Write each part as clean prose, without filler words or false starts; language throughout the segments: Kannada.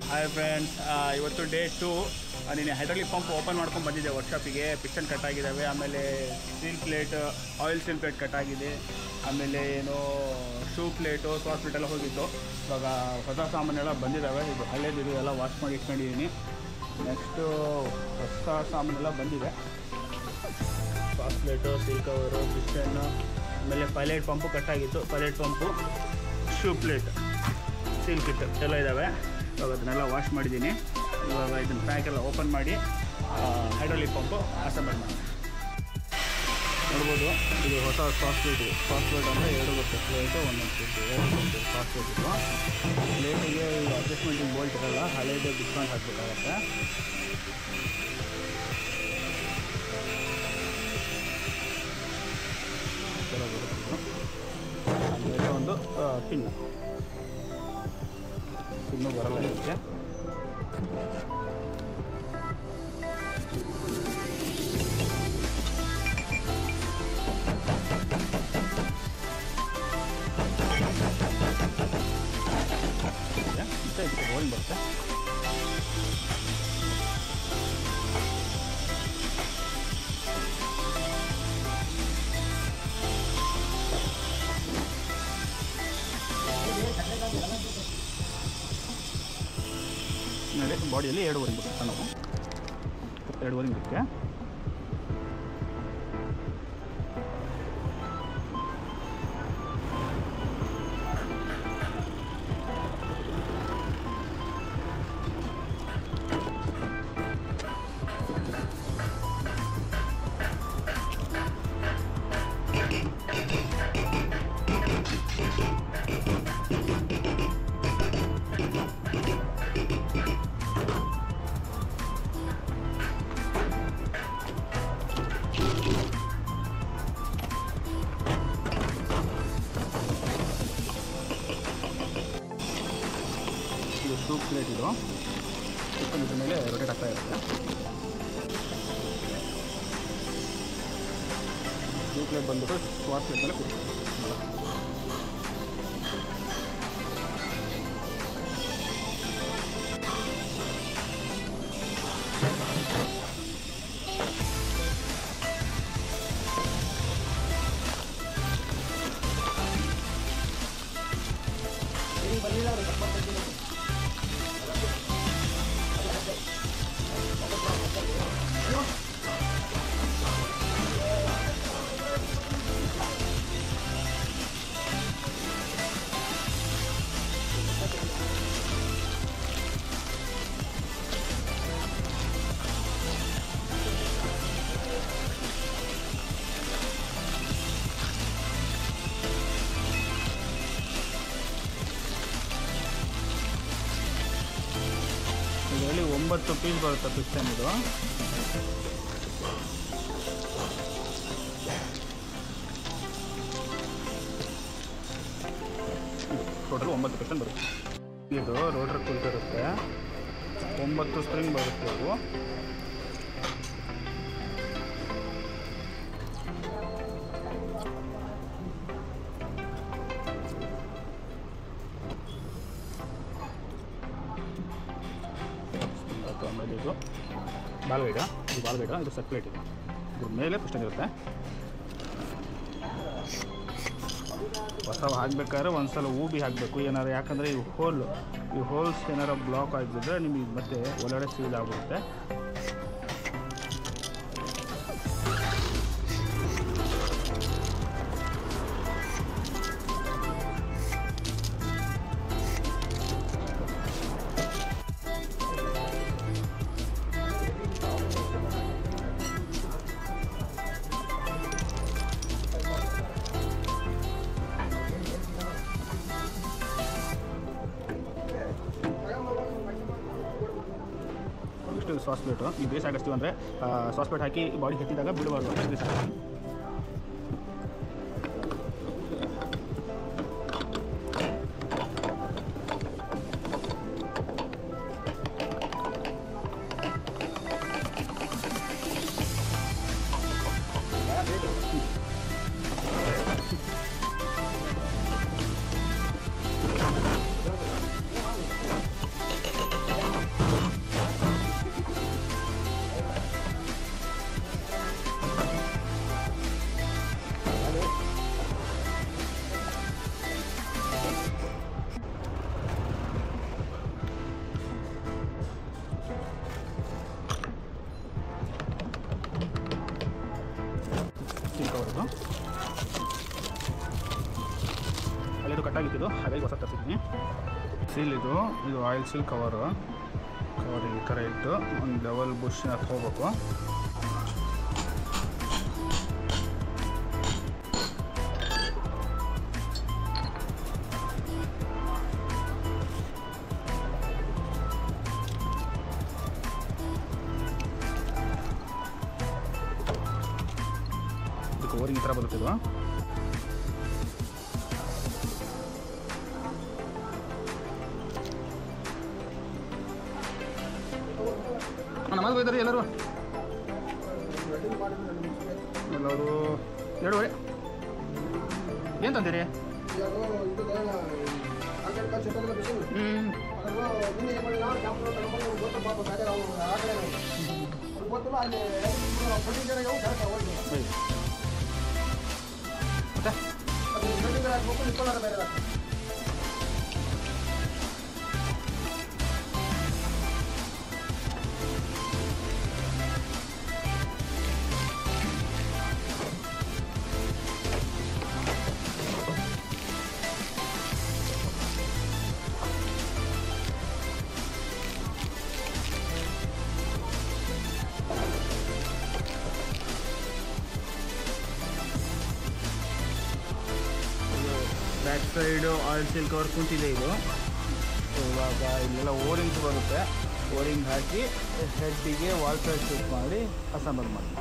ಹಾಯ್ ಫ್ರೆಂಡ್ಸ್, ಇವತ್ತು ಡೇ 2. ನೀನು ಹೈಡ್ರಾಲಿಕ್ ಪಂಪ್ ಓಪನ್ ಮಾಡ್ಕೊಂಡು ಬಂದಿದ್ದೆ ವರ್ಕ್ಶಾಪಿಗೆ. ಪಿಸ್ಟನ್ ಕಟ್ ಆಗಿದ್ದಾವೆ, ಆಮೇಲೆ steel plate, oil steel plate cut ಆಗಿದೆ, ಆಮೇಲೆ ಏನೋ ಶೂ ಪ್ಲೇಟು, ಸಾಸ್ ಪ್ಲೇಟ್ ಎಲ್ಲ ಹೋಗಿತ್ತು. ಇವಾಗ ಹೊಸ ಸಾಮಾನೆಲ್ಲ ಬಂದಿದ್ದಾವೆ. ಇದು ಹಳೇದು ಎಲ್ಲ ವಾಶ್ ಮಾಡಿ ಇಟ್ಕೊಂಡಿದ್ದೀನಿ. ನೆಕ್ಸ್ಟು ಹೊಸ ಸಾಮಾನೆಲ್ಲ ಬಂದಿದೆ. Swash plate, seal cover, piston, ಆಮೇಲೆ ಪೈಲಟ್ ಪಂಪು ಕಟ್ಟಾಗಿತ್ತು. Pilot pump, shoe plate, seal kit ಎಲ್ಲ ಇದ್ದಾವೆ. ಇವಾಗ ಅದನ್ನೆಲ್ಲ ವಾಶ್ ಮಾಡಿದ್ದೀನಿ. ಇವಾಗ ಇದನ್ನು ಪ್ಯಾಕೆಲ್ಲ ಓಪನ್ ಮಾಡಿ ಹೈಡ್ರಾಲಿಕ್ ಪಂಪು ಅಸೆಂಬಲ್ ಮಾಡಿ ನೋಡ್ಬೋದು. ಇದು ಹೊಸ ಸಾಸ್ ಪ್ಲೇಟ್ ಇದೆ. ಸಾಸ್ ಪ್ಲೇಟ್ ಅಂದರೆ 2 ಬರುತ್ತೆ ಪ್ಲೇಟು, 1 ಪ್ಲೇಟು, 2 ಬರುತ್ತೆ ಸಾಸ್ ಪ್ಲೇಟ್ ಇದು. ಪ್ಲೇಟಿಗೆ ಇದು ಅಡ್ಜಸ್ಟ್ಮೆಂಟಿಂಗ್ ಬೋಲ್ಟ್ ಇರಲ್ಲ, ಹಳೇದು ಡಿಸ್ಕೌಂಟ್ ಹಾಕಬೇಕಾಗತ್ತೆ. ಥರ ಬರುತ್ತೆ. ಆಮೇಲೆ ಒಂದು ಪಿನ್ನು ಬರಲ್ಲ ಇದಕ್ಕೆ. ಮತ್ತೆ ಇದಕ್ಕೆ ಬೋಲ್ಟ್ ಬರುತ್ತೆ. ನೋಡಿ, ಬಾಡಿಯಲ್ಲಿ 2 ಓರಿಂಗ್ ಬರುತ್ತೆ. ನಾವು 2 ಓರಿಂಗ್ ಬರುತ್ತೆ. ಇದು ಶೂ ಪ್ಲೇಟ್. ಇದು ಇದ್ರ ಮೇಲೆ ರೊಟೇಟ್ ಆಗ್ತಾ ಇರುತ್ತೆ. ಶೂ ಪ್ಲೇಟ್ ಬಂದ್ಬಿಟ್ಟು ಸ್ವಾಸ್ ಪ್ಲೇಟ್ ಮೇಲೆ ಕೂತ್ಕೊಳ್ಳಿ. ಇದರಲ್ಲಿ 9 ಪೀಸ್ ಬರುತ್ತೆ ಪಿಸ್ಟನ್. ಇದು ಟೋಟಲ್ 9 ಪಿಸ್ಟನ್ ಬರುತ್ತೆ. ಇದು ರೋಟರ್ ಕುಲ್ತಿರುತ್ತೆ. 9 ಸ್ಪ್ರಿಂಗ್ ಬರುತ್ತೆ. ಅವು ಆಮೇಲೆ ಇದು ಬಾಲ್ಗೈಡ, ಇದು ಸೆಟ್ ಪ್ಲೇಟ್. ಇದು ಇದ್ರ ಮೇಲೆ ಪಿಸ್ಟನ್ ಇರುತ್ತೆ. ಹೊಸ ಹಾಕಬೇಕಾದ್ರೆ ಒಂದ್ಸಲ ಊಬಿ ಹಾಕಬೇಕು ಏನಾರು, ಯಾಕಂದರೆ ಈ ಹೋಲ್ಸ್ ಏನಾರು ಬ್ಲಾಕ್ ಆಗಿದ್ರೆ ನಿಮಗೆ ಮತ್ತೆ ಒಳಗಡೆ ಸೀಲ್ ಆಗುತ್ತೆ. ಇಷ್ಟು ಸಾಸ್ ಪ್ಲೇಟು. ಈ ಬೇಸ್ ಹಾಕಿಸ್ತೀವಿ ಅಂದರೆ ಸಾಸ್ ಪ್ಲೇಟ್ ಹಾಕಿ ಬಾಡಿ ಹತ್ತಿದಾಗ ಬಿಡಬಾರ್ದು ಅಂತ ಬೇಸ್ ಹಾಕಿ. ಇದು, ಹಾಗಾಗಿ ಹೊಸ ತರ್ತಿದ್ದೀನಿ. ಸೀಲ್ ಇದು ಆಯಿಲ್ ಸೀಲ್ ಕವರ್ ಈ ಥರ ಇಟ್ಟು ಒಂದು ಡಬಲ್ ಬುಷ್ನ ಹೋಗ್ಬೇಕು. ಇದಕ್ಕೆ ಓರಿಂಗ್ ಈ ಥರ ಬರುತ್ತಿದ್ದು. ನಮ್ಮದು ಬೈದಾರೆ ಎಲ್ಲರೂ 2:30. ಏನು ತಂದಿರಿ? Back side oil seal cover ಕುಂತಿದೆ ಇದು. ಇವಾಗ ಇಲ್ಲೆಲ್ಲ ಓರಿಂಗ್ ಬರುತ್ತೆ, ಓರಿಂಗ್ ಹಾಕಿ ಹೆಡ್ಡಿಗೆ ವಾಲ್ ಪ್ಲೇಟ್ ಫಿಟ್ ಮಾಡಿ ಅಸೆಂಬಲ್ ಮಾಡಿ.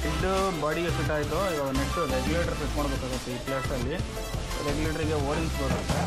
ಇದು ಬಾಡಿಗೆ ಫಿಟ್ ಆಯಿತು. ಇವಾಗ ನೆಕ್ಸ್ಟ್ ರೆಗ್ಯುಲೇಟರ್ ಫಿಟ್ ಮಾಡಬೇಕಾಗುತ್ತೆ. ಈ ಪ್ಲೇಸಲ್ಲಿ ರೆಗ್ಯುಲೇಟರಿಗೆ ಓರಿಂಗ್ಸ್ ಬರುತ್ತೆ.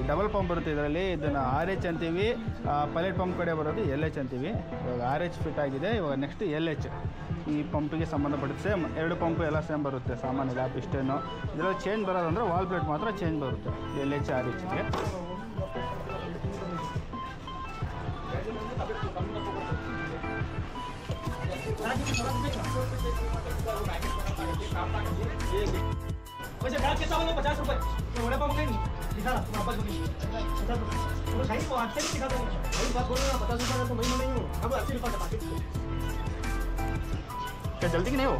ಡಬಲ್ ಪಂಪ್ ಬರುತ್ತೆ ಇದರಲ್ಲಿ. ಇದನ್ನು RH ಅಂತೀವಿ. ಪೈಲಟ್ ಪಂಪ್ ಕಡೆ ಬರೋದು LH ಅಂತೀವಿ. ಇವಾಗ RH ಫಿಟ್ ಆಗಿದೆ. ಇವಾಗ ನೆಕ್ಸ್ಟ್ LH. ಈ ಪಂಪಿಗೆ ಸಂಬಂಧಪಟ್ಟ ಸೇಮ್ 2 ಪಂಪು ಎಲ್ಲ ಸೇಮ್ ಬರುತ್ತೆ ಸಾಮಾನ್ಯ ಪಿಸ್ಟನ್ನು. ಇದರಲ್ಲಿ ಚೇಂಜ್ ಬರೋದಂದರೆ ವಾಲ್ ಪ್ಲೇಟ್ ಮಾತ್ರ ಚೇಂಜ್ ಬರುತ್ತೆ LH RHಗೆ. वैसे डाल के 50 रुपए बड़ा पंप नहीं दिखा रहा वापस बोली 50 रुपए वो सही को 8 से दिखा दो वही बात बोल रहा 50 रुपए तो मैं नहीं हूं अब 80 रुपए का पैकेट क्या जल्दी कि नहीं हो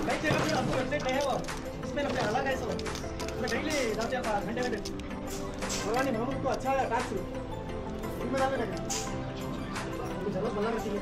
नहीं चेक कर आपको वेबसाइट नहीं है वो इसमें अपने अलग है सब मैं डेली जाते हैं घंटे घंटे बोला नहीं हम को अच्छा है टैक्स इनमें डालने लगे चलो बोला रही है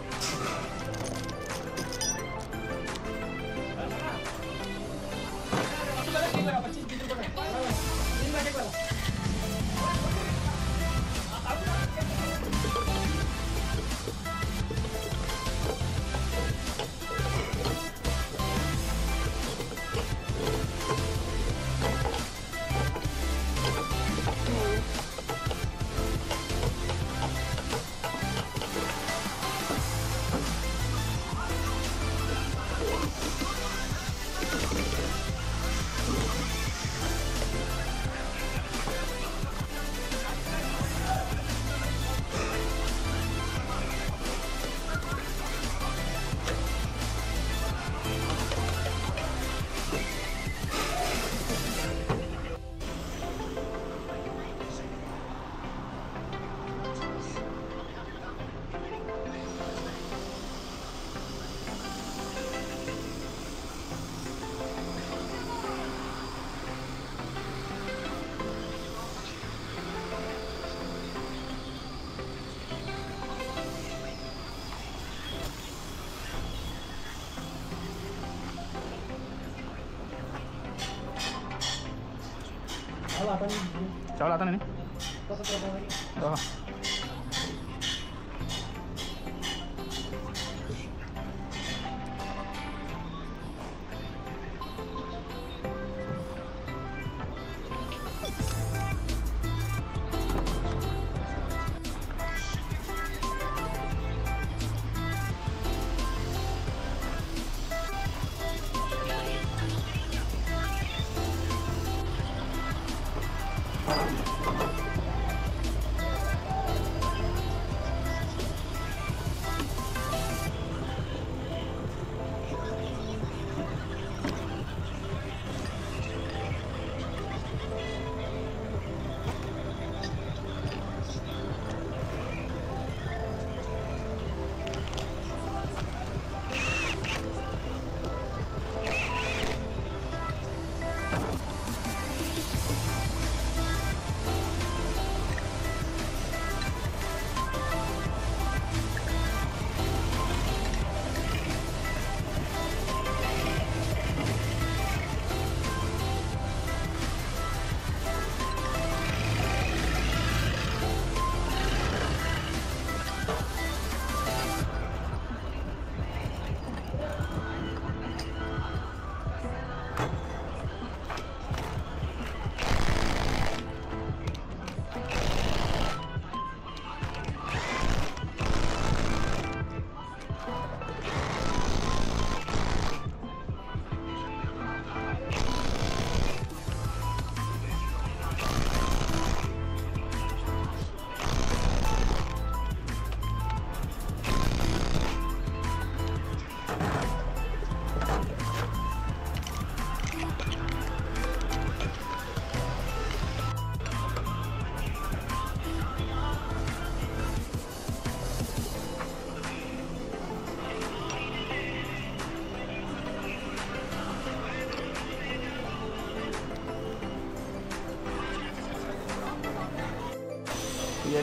चावल आता नहीं तो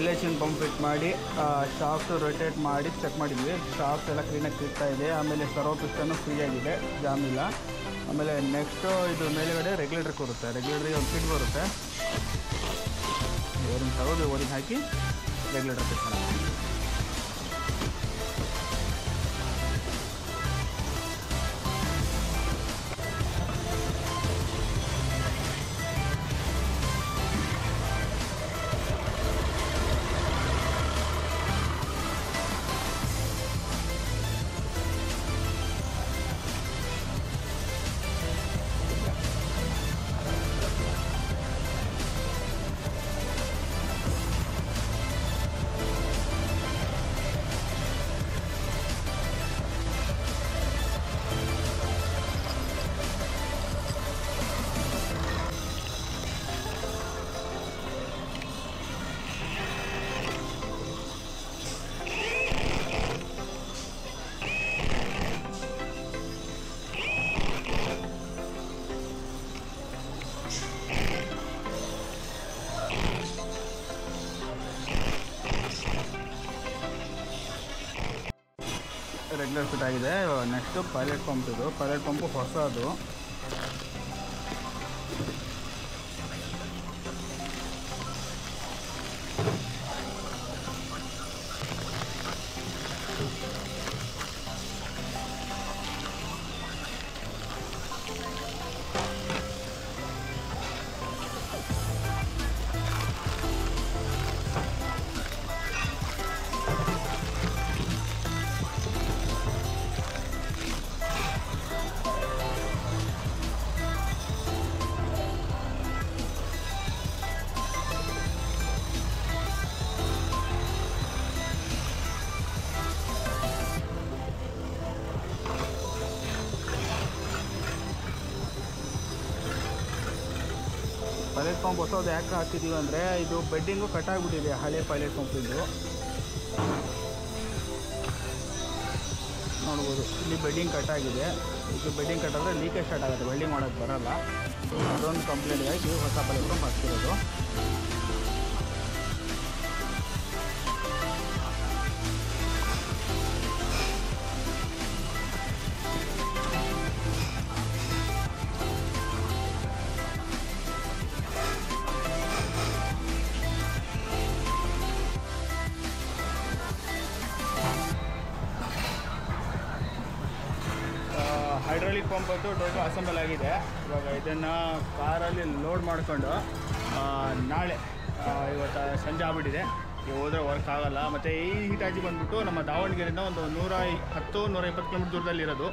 L H in pump fit ಮಾಡಿ ಶಾಫ್ಟು ರೊಟೇಟ್ ಮಾಡಿ ಚೆಕ್ ಮಾಡಿದ್ವಿ. ಶಾಫ್ಟ್ ಎಲ್ಲ ಕ್ಲೀನಾಗಿ ತಿರ್ತಾ ಇದೆ. ಆಮೇಲೆ ಸರ್ವೋ ಪಿಸ್ಟನ್ನು ಫ್ರೀ ಆಗಿದೆ, ಜಾಮ್ ಇಲ್ಲ. ಆಮೇಲೆ ನೆಕ್ಸ್ಟು ಇದು ಮೇಲುಗಡೆ ರೆಗ್ಯುಲೇಟರ್ ಕೊಡುತ್ತೆ. ರೆಗ್ಯುಲೇಟರ್ಗೆ ಒಂದು ಫಿಟ್ ಬರುತ್ತೆ. ಓರಿಂಗ್ ತಗೋದು ಓರಿಂಗ್ ಹಾಕಿ ರೆಗ್ಯುಲೇಟರ್ ಫಿಟ್ ಮಾಡೋಣ. ರೆಗ್ಯುಲರ್ ಫಿಟ್ ಆಗಿದೆ. Next pilot pump. ಇದು ಪೈಲಟ್ ಪಂಪು ಹೊಸದು. ಪೈಲಟ್ ಪಂಪ್ ಹೊಸದು ಯಾಕೆ ಹಾಕಿದ್ದೀವಿ ಅಂದರೆ ಇದು ಬೆಡ್ಡಿಂಗು ಕಟ್ಟಾಗ್ಬಿಟ್ಟಿದೆ ಹಳೆ ಪೈಲಟ್ ಪಂಪಿಂದು. ನೋಡ್ಬೋದು ಇಲ್ಲಿ ಬೆಡ್ಡಿಂಗ್ ಕಟ್ಟಾಗಿದೆ. ಇದು ಬೆಡ್ಡಿಂಗ್ ಕಟ್ಟಾದರೆ ಲೀಕೇಜ್ ಸ್ಟಾರ್ಟ್ ಆಗುತ್ತೆ, ವೆಲ್ಡಿಂಗ್ ಮಾಡೋಕ್ಕೆ ಬರೋಲ್ಲ. ಅದೊಂದು ಕಂಪ್ಲೇಂಟ್ಗಾಗಿ ಹೊಸ ಪೈಲಟ್ ಪಂಪ್ ಹಾಕ್ತಿರೋದು. ಹೈಡ್ರಾಲಿಕ್ ಪಂಪ್ ಅಂತೂ ಟೋಟಲ್ ಅಸೆಂಬಲ್ ಆಗಿದೆ. ಇವಾಗ ಇದನ್ನು ಕಾರಲ್ಲಿ ಲೋಡ್ ಮಾಡಿಕೊಂಡು ನಾಳೆ ಇವತ್ತು ಸಂಜೆ ಆಗ್ಬಿಟ್ಟಿದೆ. ಈಗ ಹೋದರೆ ವರ್ಕ್ ಆಗೋಲ್ಲ. ಮತ್ತು ಈ ಹಿಟಾಚಿ ಬಂದ್ಬಿಟ್ಟು ನಮ್ಮ ದಾವಣಗೆರೆಯಿಂದ ಒಂದು 110-120 ಕಿಲೋಮೀಟರ್ ದೂರದಲ್ಲಿರೋದು,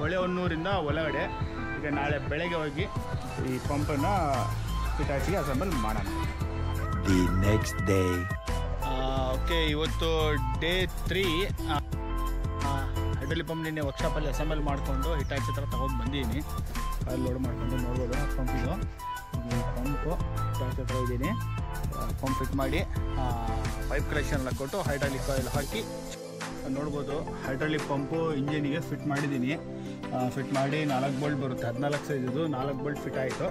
ಹೊಳೆಹೊನ್ನೂರಿಂದ ಒಳಗಡೆ. ಈಗ ನಾಳೆ ಬೆಳಗ್ಗೆ ಹೋಗಿ ಈ ಪಂಪನ್ನು ಹಿಟಾಚಿಗೆ ಅಸೆಂಬಲ್ ಮಾಡೋಣ. The next day. ಓಕೆ, ಇವತ್ತು ಡೇ 3. ಹೈಡ್ರಾಲಿಕ್ ಪಂಪ್ ನಿನ್ನೆ ವರ್ಕ್ಶಾಪಲ್ಲಿ ಅಸೆಂಬಲ್ ಮಾಡಿಕೊಂಡು ಹಿಟಾಚಿ ಥರ ತೊಗೊಂಡು ಬಂದಿದ್ದೀನಿ. ಕಾರ್ ಲೋಡ್ ಮಾಡ್ಕೊಂಡು ನೋಡ್ಬೋದು ಪಂಪಿದು. ಪಂಪು ಹಿಟಾಚಿ ಹತ್ರ ಇದ್ದೀನಿ. ಪಂಪ್ ಫಿಟ್ ಮಾಡಿ ಪೈಪ್ ಕಲೆಕ್ಷನ್ ಎಲ್ಲ ಕೊಟ್ಟು ಹೈಡ್ರಾಲಿಕ್ ಆಯಿಲ್ ಹಾಕಿ ನೋಡ್ಬೋದು. ಹೈಡ್ರಾಲಿಕ್ ಪಂಪು ಇಂಜಿನಿಗೆ ಫಿಟ್ ಮಾಡಿದ್ದೀನಿ. ಫಿಟ್ ಮಾಡಿ 4 ಬೋಲ್ಟ್ ಬರುತ್ತೆ. 14 ಸೈಜ್ ಇದು 4 ಬೋಲ್ಟ್ ಫಿಟ್ ಆಯಿತು.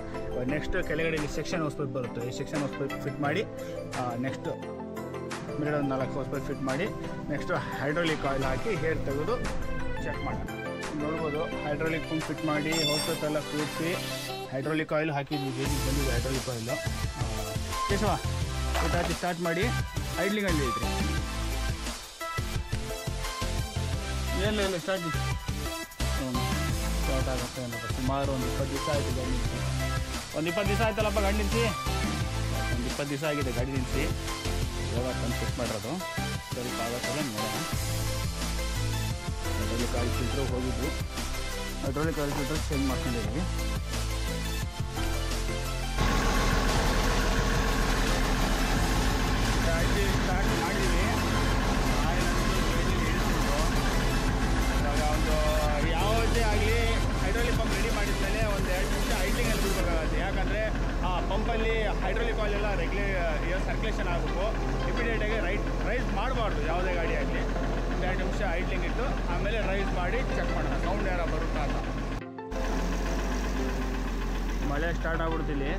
ನೆಕ್ಸ್ಟ್ ಕೆಳಗಡೆ ಇಲ್ಲಿ ಸೆಕ್ಷನ್ ಹೊಸ್ ಪೈಪ್ ಬರುತ್ತೆ. ಈ ಸೆಕ್ಷನ್ ಹೊಸ್ ಪೈಪ್ ಫಿಟ್ ಮಾಡಿ ನೆಕ್ಸ್ಟ್ ಮೇಲ್ಗಡೆ ಒಂದು 4 ಹೊಸ್ ಪೈಪ್ ಫಿಟ್ ಮಾಡಿ ನೆಕ್ಸ್ಟ್ ಹೈಡ್ರಾಲಿಕ್ ಆಯಿಲ್ ಹಾಕಿ ಹೇರ್ ತೆಗೆದು ಚೆಕ್ ಮಾಡೋಣ. ನೋಡ್ಬೋದು ಹೈಡ್ರಾಲಿಕ್ ಪಂಪ್ ಫಿಟ್ ಮಾಡಿ ಹೊಸ್ ಪೈಪ್ ಎಲ್ಲ ಕೂರಿಸಿ ಹೈಡ್ರಾಲಿಕ್ ಆಯಿಲ್ ಹಾಕಿದ್ವಿ. ಬೇಸಿಗೆ ಬಂದಿದೆ hydraulic oil. Keshava Hitachi start ಮಾಡಿ ಐಡ್ಲಿಂಗಲ್ಲಿ ಇದ್ರಿ. ಏನಿಲ್ಲ ಸ್ಟಾರ್ಟ್ ಆಗುತ್ತೆ ಅನ್ನೋದು. ಸುಮಾರು ಒಂದು 20 ದಿವಸ ಆಯಿತು ಗಾಡಿ ನಿಲ್ಲಿಸಿ. ಒಂದು 20 ದಿವಸ ಆಯ್ತಲ್ಲಪ್ಪ ಗಾಡಿ ನಿಲ್ಲಿಸಿ. ಒಂದು 20 ದಿವಸ ಆಗಿದೆ ಗಾಡಿ ನಿಲ್ಲಿಸಿ. ಇವಾಗ ತಂದು ಫಿಟ್ ಮಾಡಿರೋದು. ಸ್ವಲ್ಪ ಆಗುತ್ತಲ್ಲ ನೋಡೋಣ. ಹೈಡ್ರಾಲಿಕ್ ಆಯಿಲ್ ಫಿಲ್ಟ್ರು ಹೋಗಿದ್ದು. ಹೈಡ್ರಾಲಿಕ್ ಆಯಿಲ್ ಫಿಲ್ಟ್ರ್ ಚೇಂಜ್ ಮಾಡ್ಕೊಂಡಿದ್ದೀವಿ. ಸ್ಟಾರ್ಟ್ ಮಾಡಿದ್ವಿ. ಇವಾಗ ಒಂದು ಯಾವುದೇ ಆಗಲಿ ಹೈಡ್ರಾಲಿಕ್ ಪಂಪ್ ರೆಡಿ ಮಾಡಿದ್ಮೇಲೆ ಒಂದು 2 ನಿಮಿಷ ಐಡ್ಲಿಂಗಲ್ಲಿ ಬಿಡಬೇಕಾಗುತ್ತೆ. ಯಾಕಂದರೆ ಆ ಪಂಪಲ್ಲಿ ಹೈಡ್ರಾಲಿಕ್ ಆಯಿಲ್ ಎಲ್ಲ ಸರ್ಕ್ಯುಲೇಷನ್ ಆಗಬೇಕು. ಇಮಿಡಿಯೇಟಾಗಿ ರೈಸ್ ಮಾಡಬಾರ್ದು ಯಾವುದೇ ಗಾಡಿ ಆಗಲಿ. 2 ನಿಮಿಷ ಐಡ್ಲಿಂಗ್ ಇಟ್ಟು ಆಮೇಲೆ ರೈಸ್ ಮಾಡಿ ಚೆಕ್ ಮಾಡೋಣ ಸೌಂಡ್ ಯಾರ ಬರುತ್ತಾ ಅಂತ. ಮಳೆ ಸ್ಟಾರ್ಟ್ ಆಗ್ಬಿಡ್ತಿಲ್ಲಿ.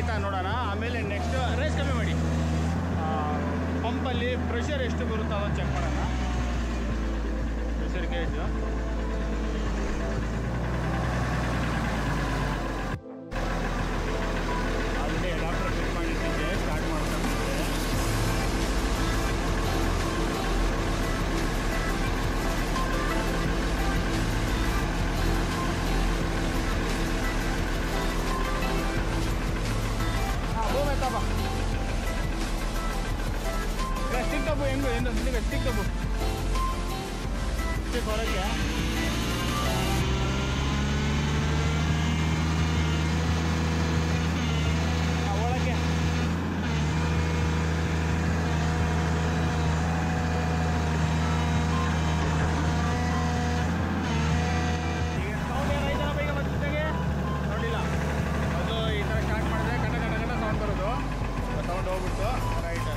ಆಯ್ತಾ ನೋಡೋಣ. ಆಮೇಲೆ ನೆಕ್ಸ್ಟ್ ರೇಸ್ ಕಮ್ಮಿ ಮಾಡಿ, ಪಂಪಲ್ಲಿ ಪ್ರೆಷರ್ ಎಷ್ಟು ಬರುತ್ತೋ ಅದನ್ನು ಚೆಕ್ ಮಾಡೋಣ. Pressure gauge already doctor fit ಮಾಡಿಟ್ಟಿದ್ದೆ, ಸ್ಟಾರ್ಟ್ ಮಾಡ್ತಾರೆ. ಸ್ಟಿಕ್ ತಪ್ಪು ಹೆಂಗು ಎಂದು ಸ್ಟಿಕ್ ತಪ್ಪು ಸ್ಟಿಕ್ ಹೊರಗೆ ಒಳಗೆ ಈಗ ಸೌಂಡ್ ಏನಾಯ್ತಲ್ಲ ಬೇಗ ಬರ್ತಿದ್ದಾಗೆ ನೋಡಿಲ್ಲ. ಅದು ಈ ಥರ ಸ್ಟಾರ್ಟ್ ಮಾಡಿದ್ರೆ ಕಟ ಕಟ ಕಟ ಸೌಂಡ್ ಬರೋದು, ಸೌಂಡ್ ಹೋಗ್ಬಿಟ್ಟು ರೈಟ್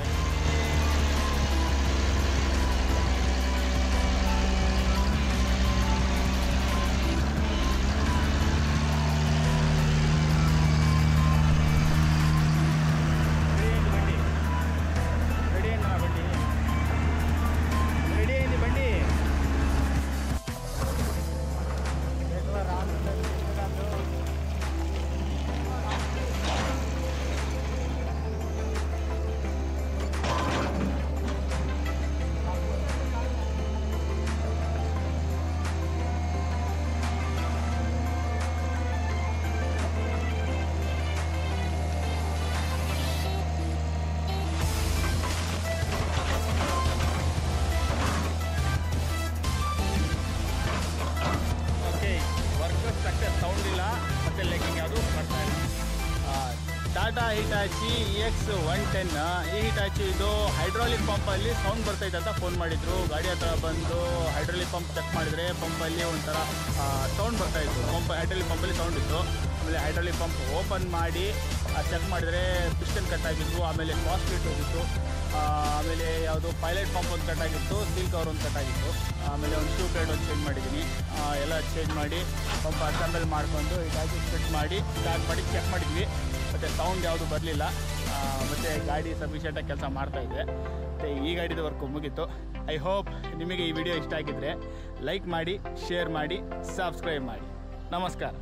ಸೌಂಡ್ ಇಲ್ಲ ಮತ್ತು ಲೆಕ್ಕಿಂಗ್ ಯಾವುದು ಬರ್ತಾ ಇಲ್ಲ. ಟಾಟಾ ಹಿಟಾಚಿ EX110 ಈ ಹಿಟಾಚಿ ಇದು ಹೈಡ್ರಾಲಿಕ್ ಪಂಪಲ್ಲಿ ಸೌಂಡ್ ಬರ್ತೈತೆ ಅಂತ ಫೋನ್ ಮಾಡಿದರು. ಗಾಡಿ ಹತ್ರ ಬಂದು ಹೈಡ್ರಾಲಿಕ್ ಪಂಪ್ ಚೆಕ್ ಮಾಡಿದರೆ ಪಂಪಲ್ಲಿ ಒಂಥರ ಸೌಂಡ್ ಬರ್ತಾಯಿತ್ತು. ಹೈಡ್ರಾಲಿಕ್ ಪಂಪಲ್ಲಿ ಸೌಂಡ್ ಇತ್ತು. ಆಮೇಲೆ ಹೈಡ್ರಾಲಿಕ್ ಪಂಪ್ ಓಪನ್ ಮಾಡಿ ಚೆಕ್ ಮಾಡಿದರೆ ಪಿಸ್ಟನ್ ಕಟ್ಟಾಗಿತ್ತು, ಆಮೇಲೆ ಕಾಸ್ಟ್ಲಿಟ್ ಹೋಗಿತ್ತು, ಆಮೇಲೆ ಯಾವುದು ಪೈಲಟ್ ಪಂಪ್ ಒಂದು ಕಟ್ಟಾಗಿತ್ತು, ಸ್ಟೀಲ್ ಕವರ್ ಒಂದು ಕಟ್ಟಾಗಿತ್ತು, ಆಮೇಲೆ ಒಂದು ಶೂ ಪ್ಲೇಟ್ ಒಂದು ಚೇಂಜ್ ಮಾಡಿದ್ದೀನಿ. ಎಲ್ಲ ಚೇಂಜ್ ಮಾಡಿ ಪಂಪ್ ಅಸೆಂಬಲ್ ಮಾಡಿಕೊಂಡು ಹೀಗಾಗಿ ಫಿಟ್ ಮಾಡಿ ಸ್ಟಾರ್ಟ್ ಮಾಡಿ ಚೆಕ್ ಮಾಡಿದ್ವಿ. ಮತ್ತು ಸೌಂಡ್ ಯಾವುದು ಬರಲಿಲ್ಲ. ಮತ್ತು ಗಾಡಿ ಸಫಿಷಿಯೆಂಟಾಗಿ ಕೆಲಸ ಮಾಡ್ತಾಯಿದೆ. ಮತ್ತು ಈ ಗಾಡಿದ ವರ್ಕು ಮುಗೀತು. ಐ ಹೋಪ್ ನಿಮಗೆ ಈ ವಿಡಿಯೋ ಇಷ್ಟ ಆಗಿದ್ದರೆ ಲೈಕ್ ಮಾಡಿ, ಶೇರ್ ಮಾಡಿ, ಸಬ್ಸ್ಕ್ರೈಬ್ ಮಾಡಿ. ನಮಸ್ಕಾರ.